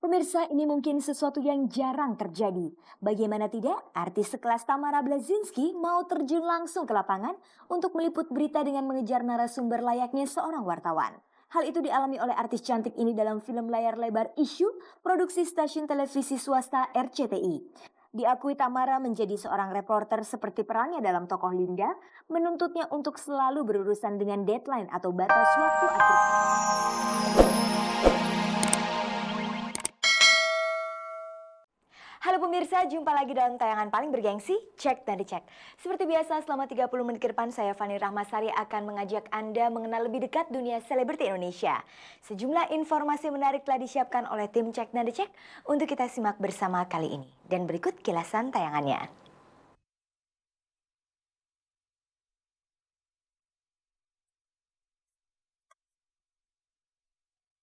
Pemirsa, ini mungkin sesuatu yang jarang terjadi. Bagaimana tidak, artis sekelas Tamara Blazinski mau terjun langsung ke lapangan untuk meliput berita dengan mengejar narasumber layaknya seorang wartawan. Hal itu dialami oleh artis cantik ini dalam film layar lebar Issue, produksi stasiun televisi swasta RCTI. Diakui Tamara menjadi seorang reporter seperti perannya dalam tokoh Linda, menuntutnya untuk selalu berurusan dengan deadline atau batas waktu akhir. Halo pemirsa, jumpa lagi dalam tayangan paling bergengsi, Cek dan Dicek. Seperti biasa, selama 30 menit ke depan saya Fani Rahmasari akan mengajak Anda mengenal lebih dekat dunia selebriti Indonesia. Sejumlah informasi menarik telah disiapkan oleh tim Cek dan Dicek untuk kita simak bersama kali ini. Dan berikut kilasan tayangannya.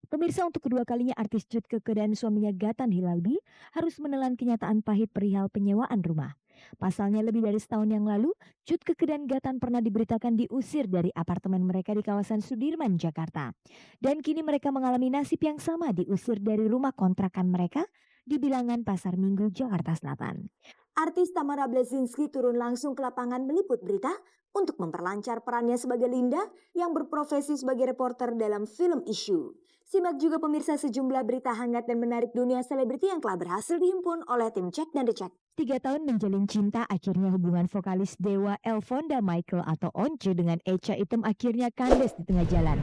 Pemirsa, untuk kedua kalinya artis Cut Keke dan suaminya Gatan Hilalbi harus menelan kenyataan pahit perihal penyewaan rumah. Pasalnya lebih dari setahun yang lalu, Cut Keke dan Gatan pernah diberitakan diusir dari apartemen mereka di kawasan Sudirman, Jakarta. Dan kini mereka mengalami nasib yang sama, diusir dari rumah kontrakan mereka di Bilangan Pasar Minggu, Jakarta Selatan. Artis Tamara Blazinski turun langsung ke lapangan meliput berita untuk memperlancar perannya sebagai Linda yang berprofesi sebagai reporter dalam film Issue. Simak juga pemirsa sejumlah berita hangat dan menarik dunia selebriti yang telah berhasil dihimpun oleh tim Cek dan Dicek. 3 tahun menjalin cinta, akhirnya hubungan vokalis Dewa Elfonda Michael atau Once dengan Echa Item akhirnya kandas di tengah jalan.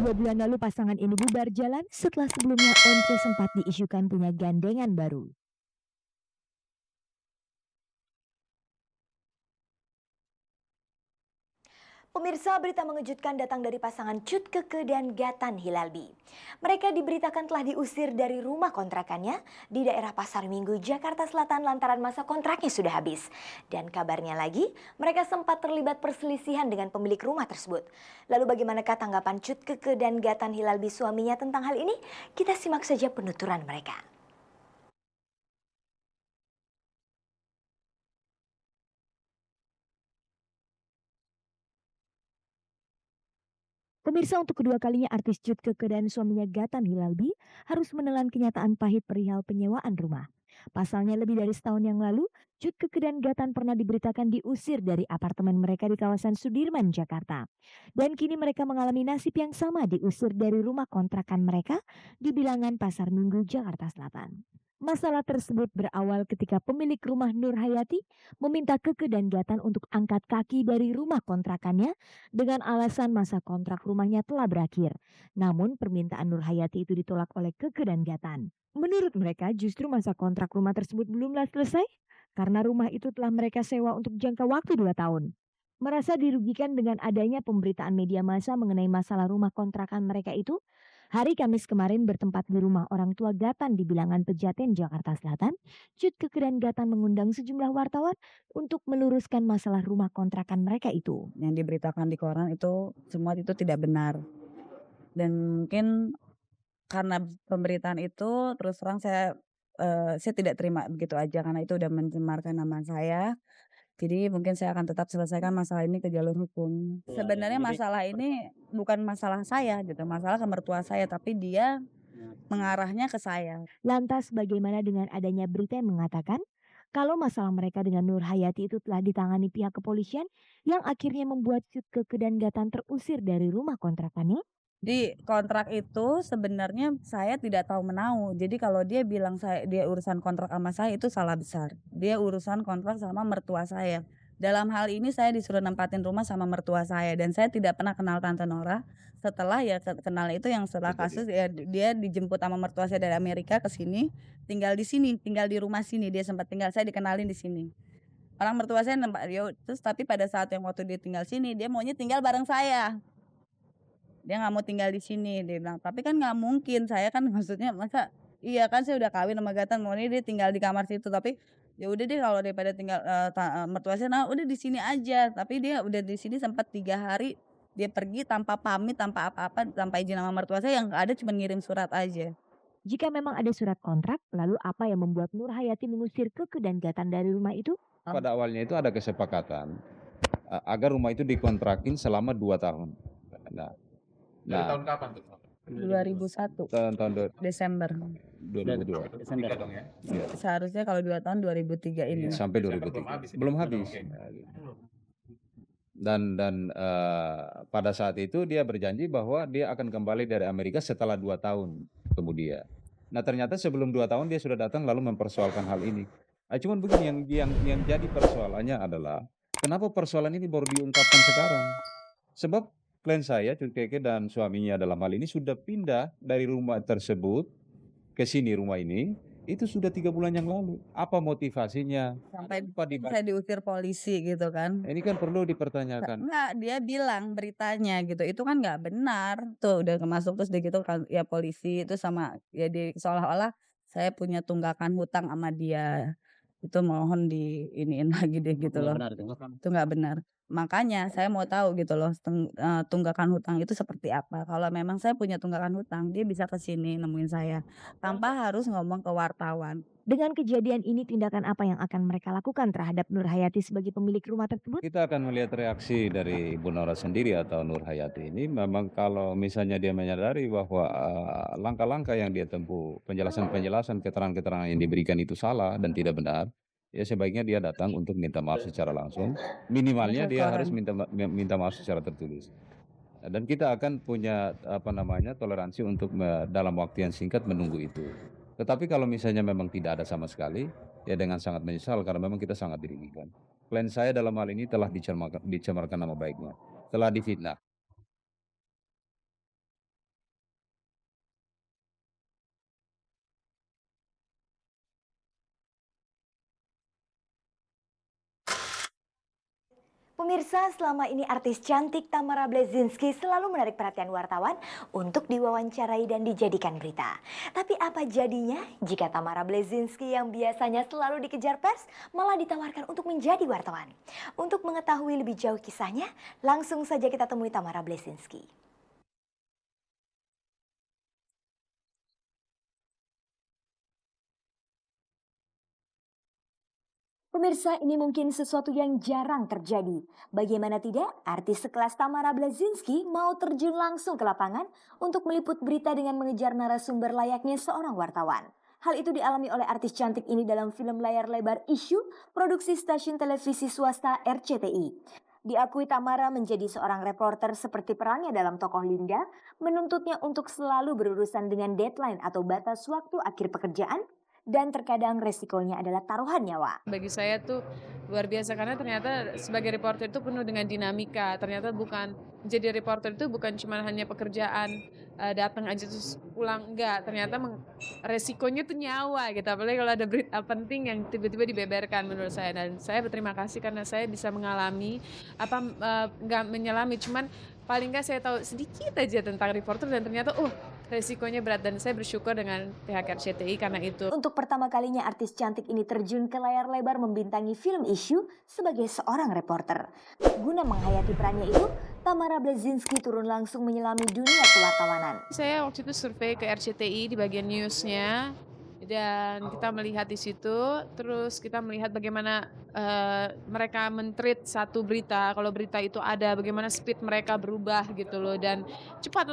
2 bulan lalu pasangan ini bubar jalan setelah sebelumnya Once sempat diisukan punya gandengan baru. Pemirsa, berita mengejutkan datang dari pasangan Cut Keke dan Gatan Hilalbi. Mereka diberitakan telah diusir dari rumah kontrakannya di daerah Pasar Minggu, Jakarta Selatan lantaran masa kontraknya sudah habis. Dan kabarnya lagi, mereka sempat terlibat perselisihan dengan pemilik rumah tersebut. Lalu bagaimanakah tanggapan Cut Keke dan Gatan Hilalbi suaminya tentang hal ini? Kita simak saja penuturan mereka. Pemirsa, untuk kedua kalinya artis Cut Keke dan suaminya Gatan Hilalbi harus menelan kenyataan pahit perihal penyewaan rumah. Pasalnya lebih dari setahun yang lalu, Cut Keke dan Gatan pernah diberitakan diusir dari apartemen mereka di kawasan Sudirman, Jakarta. Dan kini mereka mengalami nasib yang sama, diusir dari rumah kontrakan mereka di Bilangan Pasar Minggu, Jakarta Selatan. Masalah tersebut berawal ketika pemilik rumah Nur Hayati meminta Keke dan Gatan untuk angkat kaki dari rumah kontrakannya dengan alasan masa kontrak rumahnya telah berakhir. Namun permintaan Nur Hayati itu ditolak oleh Keke dan Gatan. Menurut mereka justru masa kontrak rumah tersebut belumlah selesai karena rumah itu telah mereka sewa untuk jangka waktu 2 tahun. Merasa dirugikan dengan adanya pemberitaan media massa mengenai masalah rumah kontrakan mereka itu, hari Kamis kemarin bertempat di rumah orang tua Gatan di Bilangan Pejaten, Jakarta Selatan, Cut Keke dan Gatan mengundang sejumlah wartawan untuk meluruskan masalah rumah kontrakan mereka itu. Yang diberitakan di koran itu semua itu tidak benar. Dan mungkin karena pemberitaan itu terus terang saya tidak terima begitu aja karena itu udah mencemarkan nama saya. Jadi mungkin saya akan tetap selesaikan masalah ini ke jalur hukum. Sebenarnya masalah ini bukan masalah saya gitu, masalah ke mertua saya, tapi dia mengarahnya ke saya. Lantas bagaimana dengan adanya berita yang mengatakan kalau masalah mereka dengan Nur Hayati itu telah ditangani pihak kepolisian yang akhirnya membuat Cut Keke dan Gatan terusir dari rumah kontrakannya? Di kontrak itu sebenarnya saya tidak tahu menahu. Jadi kalau dia bilang dia urusan kontrak sama saya itu salah besar. Dia urusan kontrak sama mertua saya. Dalam hal ini saya disuruh nempatin rumah sama mertua saya dan saya tidak pernah kenal Tante Nora. Setelah ya kenal itu yang setelah kasus ya dia dijemput sama mertua saya dari Amerika ke sini, tinggal di sini, tinggal di rumah sini. Dia sempat tinggal, saya dikenalin di sini. Orang mertua saya terus tapi pada saat yang waktu dia tinggal sini dia maunya tinggal bareng saya. Dia nggak mau tinggal di sini, dia bilang, tapi kan nggak mungkin, saya kan maksudnya masa iya kan saya udah kawin sama Gatan, maunya dia tinggal di kamar situ, tapi ya udah deh kalau daripada tinggal mertua saya, nah udah di sini aja, tapi dia udah di sini sempat 3 hari, dia pergi tanpa pamit, tanpa apa-apa, tanpa izin sama mertua saya, yang ada cuma ngirim surat aja. Jika memang ada surat kontrak, lalu apa yang membuat Nur Hayati mengusir Keke dan Gatan dari rumah itu? Pada awalnya itu ada kesepakatan agar rumah itu dikontrakin selama 2 tahun. Nah, Dari tahun kapan tuh? 2001 tahun Desember. 2002. Desember. Iya. Seharusnya kalau 2 tahun 2003 ini. Sampai 2003. Belum habis. Dan pada saat itu dia berjanji bahwa dia akan kembali dari Amerika setelah 2 tahun kemudian. Nah, ternyata sebelum 2 tahun dia sudah datang lalu mempersoalkan hal ini. Cuman begini yang jadi persoalannya adalah kenapa persoalan ini baru diungkapkan sekarang? Sebab klien saya, Cut Keke dan suaminya dalam hal ini sudah pindah dari rumah tersebut ke sini, rumah ini, itu sudah 3 bulan yang lalu. Apa motivasinya? Sampai Apa saya diusir polisi gitu kan. Ini kan perlu dipertanyakan. Enggak, dia bilang beritanya gitu, itu kan nggak benar. Tuh udah masuk terus gitu kan ya polisi itu sama ya seolah-olah saya punya tunggakan hutang sama dia. Itu mohon diiniin lagi deh gitu loh. Benar itu. Itu nggak benar. Makanya saya mau tahu gitu loh tunggakan hutang itu seperti apa. Kalau memang saya punya tunggakan hutang, dia bisa ke sini nemuin saya tanpa harus ngomong ke wartawan. Dengan kejadian ini, tindakan apa yang akan mereka lakukan terhadap Nur Hayati sebagai pemilik rumah tersebut? Kita akan melihat reaksi dari Ibu Nora sendiri atau Nur Hayati ini. Memang kalau misalnya dia menyadari bahwa langkah-langkah yang dia tempuh, penjelasan-penjelasan, keterangan-keterangan yang diberikan itu salah dan tidak benar, ya sebaiknya dia datang untuk minta maaf secara langsung. Minimalnya dia harus minta maaf secara tertulis. Dan kita akan punya toleransi untuk dalam waktu yang singkat menunggu itu. Tetapi kalau misalnya memang tidak ada sama sekali, ya dengan sangat menyesal karena memang kita sangat dirugikan. Klien saya dalam hal ini telah dicemarkan nama baiknya, telah difitnah. Pemirsa, selama ini artis cantik Tamara Blazinski selalu menarik perhatian wartawan untuk diwawancarai dan dijadikan berita. Tapi apa jadinya jika Tamara Blazinski yang biasanya selalu dikejar pers malah ditawarkan untuk menjadi wartawan? Untuk mengetahui lebih jauh kisahnya, langsung saja kita temui Tamara Blazinski. Pemirsa, ini mungkin sesuatu yang jarang terjadi. Bagaimana tidak, artis sekelas Tamara Blazinski mau terjun langsung ke lapangan untuk meliput berita dengan mengejar narasumber layaknya seorang wartawan. Hal itu dialami oleh artis cantik ini dalam film layar lebar Issue, produksi stasiun televisi swasta RCTI. Diakui Tamara menjadi seorang reporter seperti perannya dalam tokoh Linda, menuntutnya untuk selalu berurusan dengan deadline atau batas waktu akhir pekerjaan, dan terkadang resikonya adalah taruhan nyawa. Bagi saya tuh luar biasa karena ternyata sebagai reporter itu penuh dengan dinamika. Ternyata menjadi reporter itu bukan cuma hanya pekerjaan datang aja terus pulang, enggak. Ternyata resikonya tuh nyawa gitu. Apalagi kalau ada berita penting yang tiba-tiba dibeberkan menurut saya. Dan saya berterima kasih karena saya bisa mengalami enggak menyelami, cuman paling enggak saya tahu sedikit aja tentang reporter dan ternyata resikonya berat dan saya bersyukur dengan pihak RCTI karena itu. Untuk pertama kalinya artis cantik ini terjun ke layar lebar membintangi film Issue sebagai seorang reporter. Guna menghayati perannya itu, Tamara Blazinski turun langsung menyelami dunia kewartawanan. Saya waktu itu survei ke RCTI di bagian newsnya dan kita melihat di situ, terus kita melihat bagaimana mereka men-treat satu berita, kalau berita itu ada bagaimana speed mereka berubah gitu loh dan cepat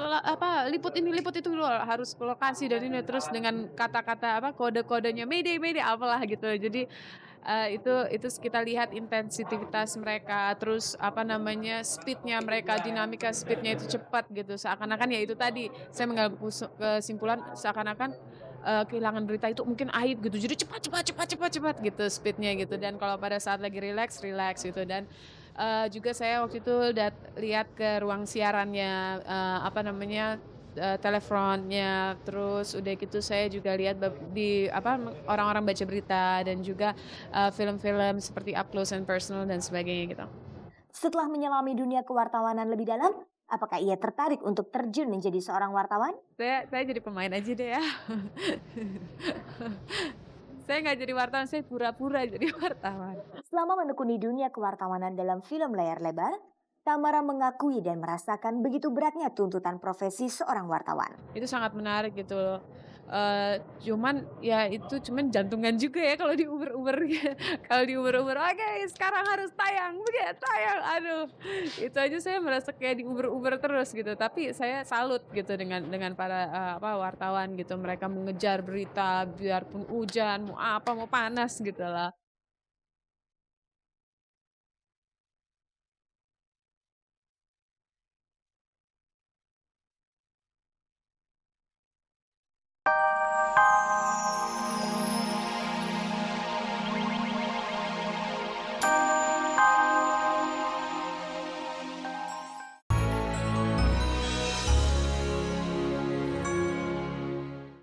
liput ini liput itu loh, harus ke lokasi dan ini terus dengan kata-kata kode-kodenya mayday apalah gitu. Jadi itu kita lihat intensitas mereka, terus speednya mereka, dinamika speednya itu cepat gitu, seakan-akan ya itu tadi saya mengambil kesimpulan seakan-akan kehilangan berita itu mungkin aib gitu, jadi cepat gitu speednya gitu. Dan kalau pada saat lagi relax gitu. Dan juga saya waktu itu lihat ke ruang siarannya teleponnya, terus udah gitu saya juga lihat di orang-orang baca berita dan juga film-film seperti Up Close and Personal dan sebagainya gitu. Setelah menyelami dunia kewartawanan lebih dalam, apakah ia tertarik untuk terjun menjadi seorang wartawan? Saya jadi pemain aja deh ya. Saya nggak jadi wartawan, saya pura-pura jadi wartawan. Selama menekuni dunia kewartawanan dalam film layar lebar, Tamara mengakui dan merasakan begitu beratnya tuntutan profesi seorang wartawan. Itu sangat menarik gitu loh. Cuman ya itu cuman jantungan juga ya kalau diuber-uber kalau diuber-uber, "Oke sekarang harus tayang, udah tayang." Aduh, itu aja saya merasa kayak diuber-uber terus gitu. Tapi saya salut gitu dengan para, wartawan gitu, mereka mengejar berita biarpun hujan, mau apa, mau panas gitu lah.